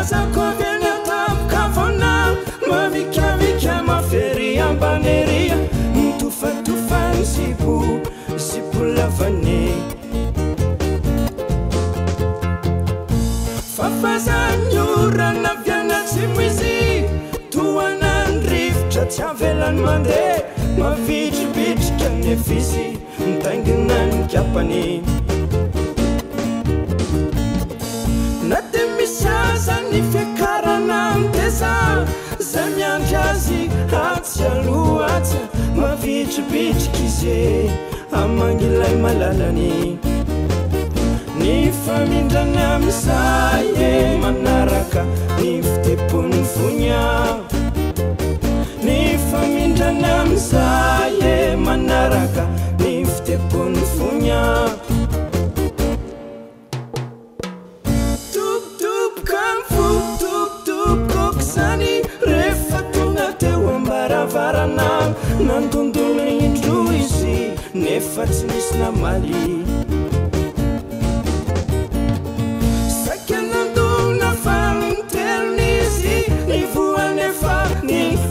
zazakovenatapkavona mavikavika mafery ambaneria mitofantofany zipolavane fafazanyorana vianatsy moizy toanany rivotra tsy avelany mandeha mavitribitrika nefizy mitaingina ny kapany na de misy aza ny fiakarana mteza zay miandry azy atsy aloatsy mavitribitrika izy amangilay malalany ny famindrany amizay manaraka ny fitepony fonya ny famindrany amizay manaraka ny fitepony fonya tobotoboko amfo tobotobokoko zany rehefa tonga teo ambaravarana nandondona indro izy nefa tsy nisy namaly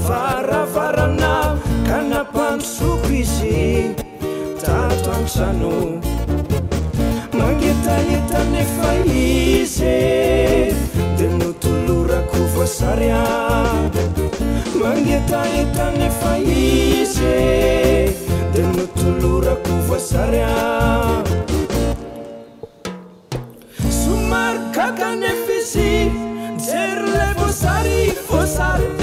varavarana kanapandrosoko izy tato antrano mangetaheta nefa izy de notolorako voasarya mangetaheta nefa izy de notolorako voasarya somary kaka nefa izy jery le voasary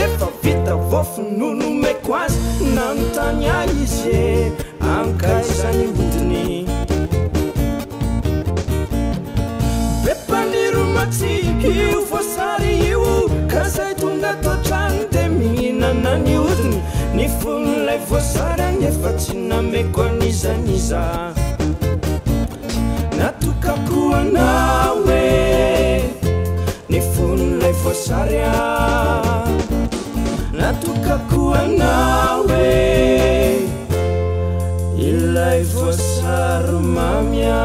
efa vita voafinono maiko azy nanontany a izy ankaizany hodiny bepaniry matsy io voasary io ka zay tonga toatrany de mihinana ny hodiny ny fonon'lay voasary any efa tsy nameko anizaniza natokako anao ny fonon'lay voasary natokako anao ilay voasary mamia